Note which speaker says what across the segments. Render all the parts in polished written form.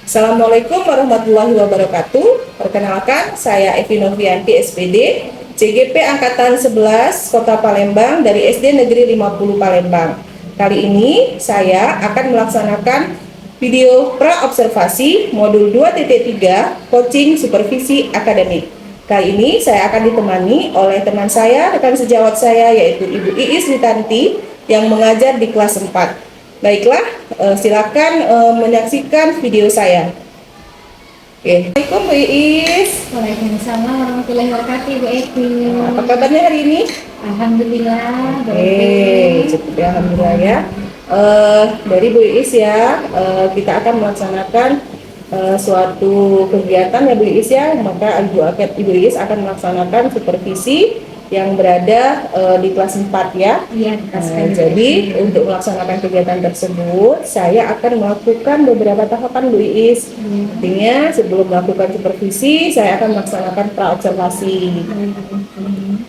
Speaker 1: Assalamualaikum warahmatullahi wabarakatuh. Perkenalkan, saya Evi Novianti SPD, CGP Angkatan 11 Kota Palembang dari SD Negeri 50 Palembang. Kali ini saya akan melaksanakan video pra-observasi modul 2.3 Coaching Supervisi Akademik. Kali ini saya akan ditemani oleh teman saya, rekan sejawat saya, yaitu Ibu Iis Witanti yang mengajar di kelas 4. Baiklah, silakan menyaksikan video saya. Oke. Assalamualaikum Bu Iis.
Speaker 2: Waalaikumsalam warahmatullahi wabarakatuh, Bu Evi.
Speaker 1: Apa kabarnya hari ini?
Speaker 2: Alhamdulillah, Bu Evi.
Speaker 1: Cukup ya, alhamdulillah ya. Dari Bu Iis ya, kita akan melaksanakan suatu kegiatan ya Bu Iis ya. Maka Ibu Iis akan melaksanakan supervisi yang berada di kelas 4 ya.
Speaker 2: Iya,
Speaker 1: Jadi untuk melaksanakan kegiatan tersebut saya akan melakukan beberapa tahapan Bu Iis. Artinya sebelum melakukan supervisi saya akan melaksanakan pra-observasi.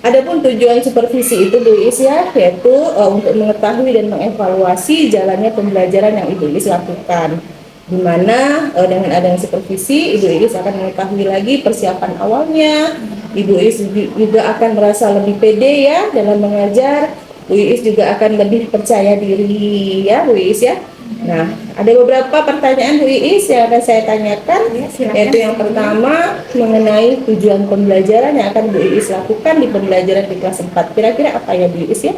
Speaker 1: Adapun tujuan supervisi itu Bu Iis ya, yaitu untuk mengetahui dan mengevaluasi jalannya pembelajaran yang Ibu Iis lakukan. Di mana dengan adanya supervisi Ibu Iis akan mengetahui lagi persiapan awalnya. Ibu Iis juga akan merasa lebih pede ya dalam mengajar. Bu Iis juga akan lebih percaya diri ya Bu Iis ya. Nah, ada beberapa pertanyaan Bu Iis yang akan saya tanyakan, yaitu yang pertama mengenai tujuan pembelajaran yang akan Bu Iis lakukan di pembelajaran di kelas 4. Kira-kira apa ya Bu Iis ya?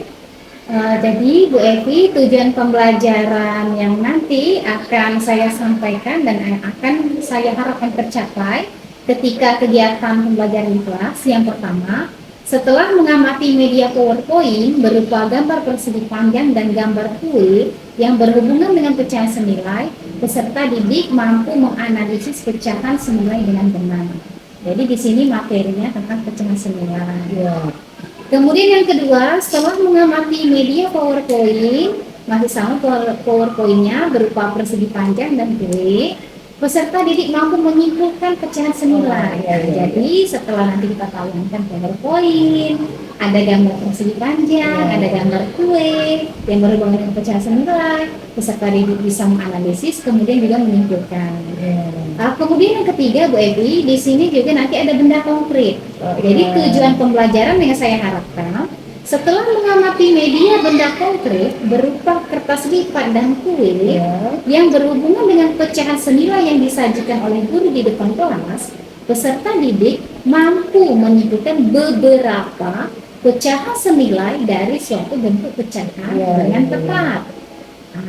Speaker 2: Jadi Bu Evi, tujuan pembelajaran yang nanti akan saya sampaikan dan akan saya harapkan tercapai ketika kegiatan pembelajaran di kelas. Yang pertama, setelah mengamati media PowerPoint berupa gambar persegi panjang dan gambar kue yang berhubungan dengan pecahan senilai, peserta didik mampu menganalisis pecahan senilai dengan benar. Jadi di sini materinya tentang pecahan senilai.
Speaker 1: Ya.
Speaker 2: Kemudian yang kedua, setelah mengamati media PowerPoint, masih sama PowerPoint-nya berupa persegi panjang dan kue, peserta didik mampu menyimpulkan pecahan senilai. Jadi setelah nanti kita tayangkan PowerPoint, ada gambar persegi panjang, ada gambar kue yang berhubungan dengan pecahan senilai, peserta didik bisa menganalisis, kemudian juga menyimpulkan. Kemudian yang ketiga Bu Evi, di sini juga nanti ada benda konkret. Jadi tujuan pembelajaran yang saya harapkan, setelah mengamati media benda konkret berupa kertas lipat dan kue yang berhubungan dengan pecahan senilai yang disajikan oleh guru di depan kelas, peserta didik mampu menyimpulkan beberapa pecahan senilai dari suatu bentuk pecahan dengan tepat.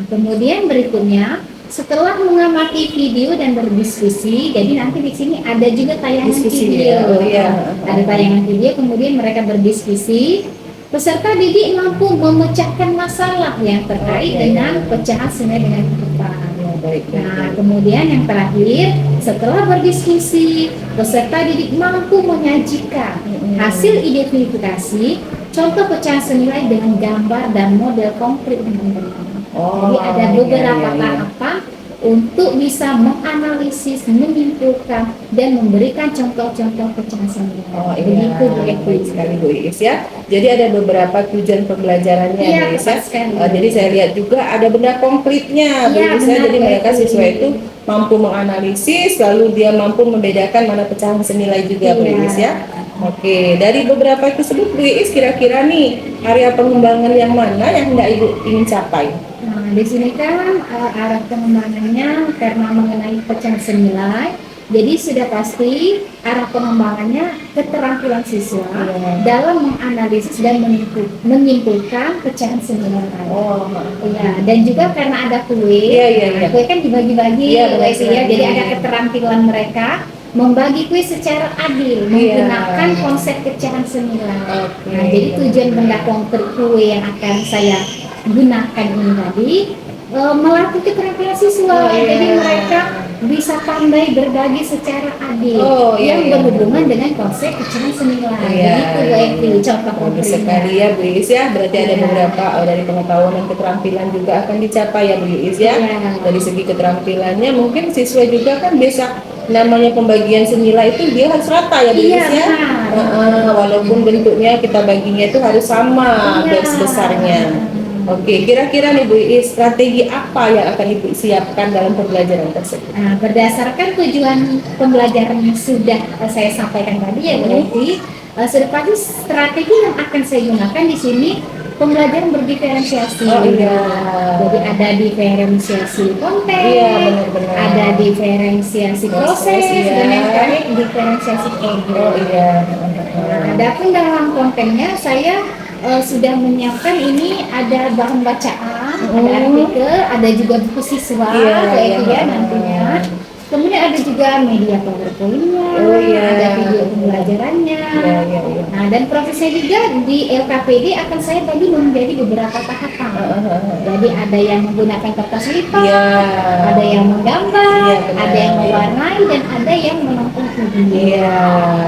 Speaker 2: Kemudian berikutnya, setelah mengamati video dan berdiskusi, jadi nanti di sini ada juga tayangan video. Ada tayangan video, kemudian mereka berdiskusi. Peserta didik mampu memecahkan masalah yang terkait dengan pecahan senilai dengan tepat. Nah, kemudian yang terakhir, setelah berdiskusi, peserta didik mampu menyajikan hasil identifikasi contoh pecahan senilai dengan gambar dan model konkret dengan benar. Jadi ada beberapa tahapan untuk bisa menganalisis, menyimpulkan, dan memberikan contoh-contoh pecahan senilai.
Speaker 1: Begitu baik sekali Bu Iis ya. Jadi ada beberapa tujuan pembelajarannya Bu Iis ya. Jadi saya lihat juga ada benda konkretnya Bu Iis ya. Jadi mereka siswa itu mampu menganalisis, lalu dia mampu membedakan mana pecahan senilai juga Bu Iis ya. Oke, dari beberapa tersebut Bu Iis kira-kira nih area pengembangan yang mana yang hendak Ibu ingin capai?
Speaker 2: Nah, di sini kan arah pengembangannya karena mengenai pecahan senilai, jadi sudah pasti arah pengembangannya keterampilan siswa dalam menganalisis dan menyimpulkan pecahan senilai. Dan juga karena ada kue, kue kan dibagi-bagi, jadi ada keterampilan mereka membagi kue secara adil menggunakan konsep pecahan senilai. Nah, jadi tujuan benda konkret kue yang akan saya gunakan ini tadi melatih keterampilan siswa. Jadi mereka bisa pandai berbagi secara adil yang berhubungan dengan konsep pecahan senilai. Jadi itu contoh konkretnya.
Speaker 1: Sekali ya Bu Iis ya. Berarti ada beberapa dari pengetahuan dan keterampilan juga akan dicapai ya Bu Iis ya. Dari segi keterampilannya mungkin siswa juga kan bisa namanya pembagian senilai itu dia harus rata ya Bu Iis ya. Walaupun bentuknya kita baginya itu harus sama garis besarnya. Oke, kira-kira nih Bu Iis, strategi apa yang akan Ibu siapkan dalam pembelajaran tersebut?
Speaker 2: Nah, berdasarkan tujuan pembelajaran yang sudah saya sampaikan tadi ya berarti sudah pasti strategi yang akan saya gunakan di sini pembelajaran berdiferensiasi.
Speaker 1: Oh iya.
Speaker 2: Jadi ada diferensiasi konten,
Speaker 1: Iya, benar-benar.
Speaker 2: ada diferensiasi proses,
Speaker 1: iya.
Speaker 2: dan yang terakhir diferensiasi
Speaker 1: Oh
Speaker 2: program.
Speaker 1: iya.
Speaker 2: Nah, adapun dalam kontennya saya sudah menyiapkan ini ada bahan bacaan, ada artikel, ada juga buku siswa,
Speaker 1: Iya.
Speaker 2: ya nantinya. Kemudian ada juga media PowerPoint-nya,
Speaker 1: Oh, iya.
Speaker 2: ada video pembelajarannya.
Speaker 1: Iya.
Speaker 2: Nah, dan prosesnya juga di LKPD akan saya bagi menjadi beberapa tahapan. Jadi ada yang menggunakan kertas lipat,
Speaker 1: Iya.
Speaker 2: ada yang menggambar,
Speaker 1: Iya, benar.
Speaker 2: ada yang mewarnai, dan ada yang menonton video.
Speaker 1: Iya,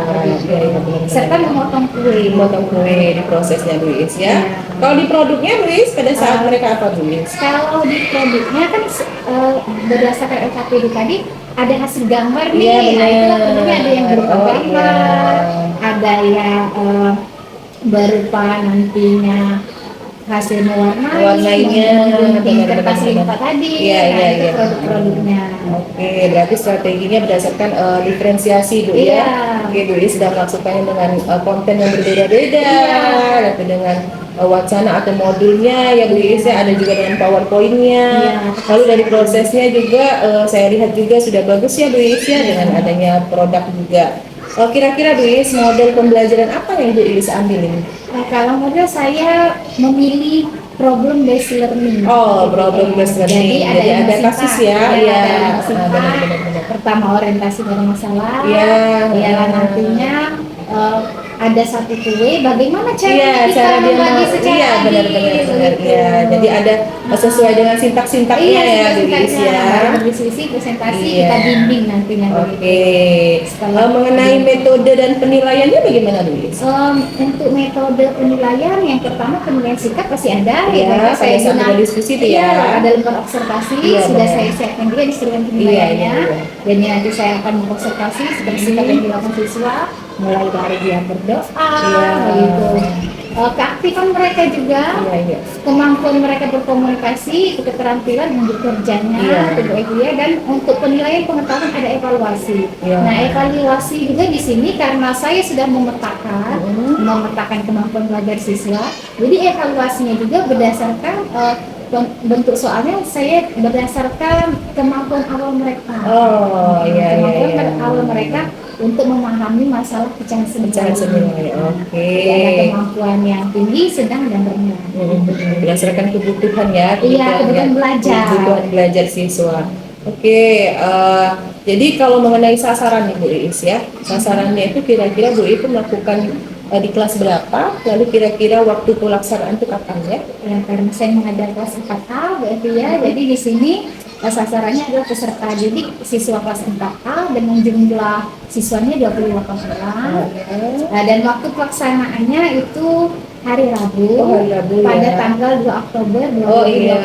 Speaker 1: benar.
Speaker 2: Serta memotong kue.
Speaker 1: Memotong kue di prosesnya Bu Iis ya.
Speaker 2: Iya.
Speaker 1: Kalau di produknya Bu Iis pada saat mereka apa Bu Iis?
Speaker 2: Kalau di produknya kan berdasarkan LKPD tadi ada hasil gambar nih.
Speaker 1: Iya,
Speaker 2: Nah, itu
Speaker 1: benar.
Speaker 2: tentunya ada yang berupa
Speaker 1: Oh,
Speaker 2: gambar,
Speaker 1: iya.
Speaker 2: ada yang berupa nantinya hasil mewarnai,
Speaker 1: Warnainya,
Speaker 2: menggunting
Speaker 1: benar-benar.
Speaker 2: kertas lipat tadi.
Speaker 1: Iya,
Speaker 2: Nah,
Speaker 1: iya,
Speaker 2: itu
Speaker 1: iya.
Speaker 2: produk-produknya.
Speaker 1: Oke, berarti strateginya berdasarkan diferensiasi Bu
Speaker 2: Iya.
Speaker 1: ya. Oke, Bu Iis sudah melakukannya dengan konten yang berbeda-beda,
Speaker 2: Iya.
Speaker 1: tapi dengan wacana atau modulnya ya Bu Iis ya, ada juga dengan PowerPoint-nya.
Speaker 2: Iya.
Speaker 1: Lalu dari prosesnya juga saya lihat juga sudah bagus ya Bu Iis ya, dengan adanya produk juga. Kira-kira Bu Iis model pembelajaran apa yang Bu Iis ambil ini?
Speaker 2: Nah, kalau model saya memilih problem based learning.
Speaker 1: Oh, problem based learning. Jadi ada
Speaker 2: lima
Speaker 1: kasus
Speaker 2: sifat.
Speaker 1: ya.
Speaker 2: Ada
Speaker 1: Iya.
Speaker 2: lima sifat.
Speaker 1: Benar.
Speaker 2: Pertama orientasi pada masalah.
Speaker 1: Iya.
Speaker 2: Ialah nantinya ada satu kue. Bagaimana
Speaker 1: Iya,
Speaker 2: caranya kita
Speaker 1: cara dia
Speaker 2: membagi secara
Speaker 1: iya
Speaker 2: adil,
Speaker 1: benar.
Speaker 2: begitu.
Speaker 1: Iya, jadi ada sesuai dengan sintak-sintaknya
Speaker 2: Iya,
Speaker 1: ya Bu Iis ya.
Speaker 2: Diskusi, presentasi,
Speaker 1: Iya.
Speaker 2: kita bimbing nantinya.
Speaker 1: Oke.
Speaker 2: Setelah
Speaker 1: Mengenai metode dan penilaiannya bagaimana Bu Iis?
Speaker 2: Untuk metode penilaian yang pertama penilaian sikap pasti ada.
Speaker 1: Iya, pada saat kita diskusi itu ya.
Speaker 2: Iya, ada lembar observasi.
Speaker 1: Iya,
Speaker 2: Sudah
Speaker 1: benar.
Speaker 2: saya siapkan juga instrumen penilaiannya.
Speaker 1: Iya.
Speaker 2: Jadi nanti saya akan mengobservasi seperti sikap yang dilakukan siswa, mulai dari dia berdoa, begitu. Keaktifan mereka juga,
Speaker 1: Iya.
Speaker 2: kemampuan mereka berkomunikasi, keterampilan untuk kerjanya,
Speaker 1: Iya.
Speaker 2: dan untuk penilaian pengetahuan ada evaluasi.
Speaker 1: Iya.
Speaker 2: Nah, evaluasi juga di sini karena saya sudah memetakan kemampuan belajar siswa. Jadi evaluasinya juga berdasarkan bentuk soalnya saya berdasarkan kemampuan awal mereka.
Speaker 1: Oh, iya.
Speaker 2: Kemampuan awal mereka untuk memahami masalah pecahan
Speaker 1: Pecahan senilai. Oke.
Speaker 2: Jadi ada kemampuan yang tinggi, sedang, dan rendah.
Speaker 1: Berdasarkan kebutuhan ya.
Speaker 2: Iya, kebutuhan belajar.
Speaker 1: Kebutuhan belajar siswa. Oke, jadi kalau mengenai sasaran nih Bu Iis ya, sasarannya itu kira-kira Bu Iis melakukan di kelas berapa? Lalu kira-kira waktu pelaksanaan itu kapan ya?
Speaker 2: Ya, karena saya mengajar kelas 4A, berarti ya. Jadi di sini sasarannya adalah peserta didik siswa kelas 4A dengan jumlah siswanya 28 orang. Dan waktu pelaksanaannya itu hari Rabu, pada tanggal 2 Oktober 2020.
Speaker 1: Oh iya,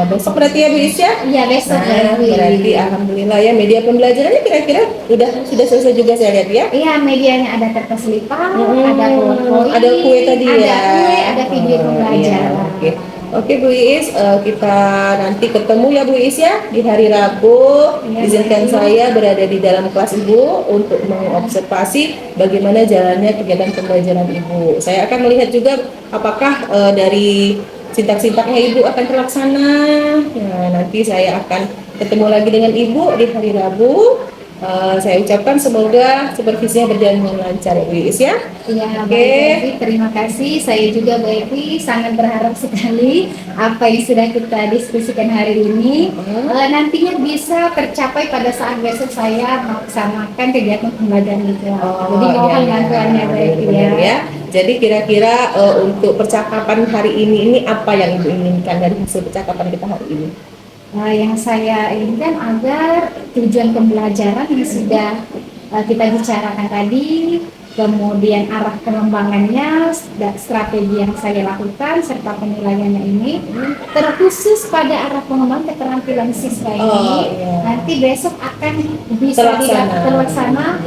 Speaker 1: besok berarti ya Bu Iis ya?
Speaker 2: Iya, besok
Speaker 1: berarti alhamdulillah ya, media pembelajarannya kira-kira sudah selesai juga saya lihat ya?
Speaker 2: Iya, medianya ada kertas lipat, ada PowerPoint,
Speaker 1: ada kue tadi
Speaker 2: ada
Speaker 1: ya?
Speaker 2: kue, ada video pembelajaran.
Speaker 1: Oke Bu Iis, kita nanti ketemu ya Bu Iis ya di hari Rabu. Izinkan saya berada di dalam kelas Ibu untuk mengobservasi bagaimana jalannya kegiatan pembelajaran Ibu. Saya akan melihat juga apakah dari sintak-sintaknya Ibu akan terlaksana. Nah, nanti saya akan ketemu lagi dengan Ibu di hari Rabu. Saya ucapkan semoga supervisinya berjalan dengan lancar ya Bu Iis ya.
Speaker 2: Iya, baik, terima kasih. Saya juga Bu Evi sangat berharap sekali apa yang sudah kita diskusikan hari ini nantinya bisa tercapai pada saat besok saya melaksanakan kegiatan pembelajaran itu. Jadi mohon bantuannya Bu Evi ya.
Speaker 1: Jadi kira-kira untuk percakapan hari ini apa yang Ibu inginkan dari hasil percakapan kita hari ini?
Speaker 2: Yang saya inginkan agar tujuan pembelajaran yang sudah kita bicarakan tadi, kemudian arah pengembangannya, strategi yang saya lakukan, serta penilaiannya ini, terkhusus pada arah pengembangan keterampilan siswa ini, nanti besok akan bisa terlaksana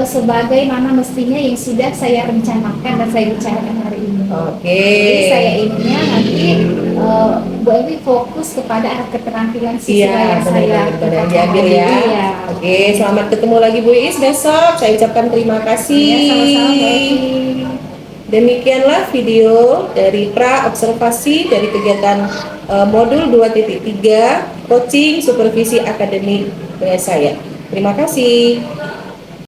Speaker 2: sebagaimana mestinya yang sudah saya rencanakan dan saya bicarakan hari ini.
Speaker 1: Oke.
Speaker 2: Jadi saya ininya nanti Bu Evi fokus kepada keterampilan siswa
Speaker 1: Iya,
Speaker 2: yang saya
Speaker 1: benar-benar
Speaker 2: tetapkan
Speaker 1: diambil
Speaker 2: tadi,
Speaker 1: ya. Oke, selamat ketemu lagi Bu Iis besok. Saya ucapkan terima kasih.
Speaker 2: Iya, sama-sama Bu Evi.
Speaker 1: Demikianlah video dari pra observasi dari kegiatan modul 2.3 coaching supervisi akademik dengan saya. Terima kasih.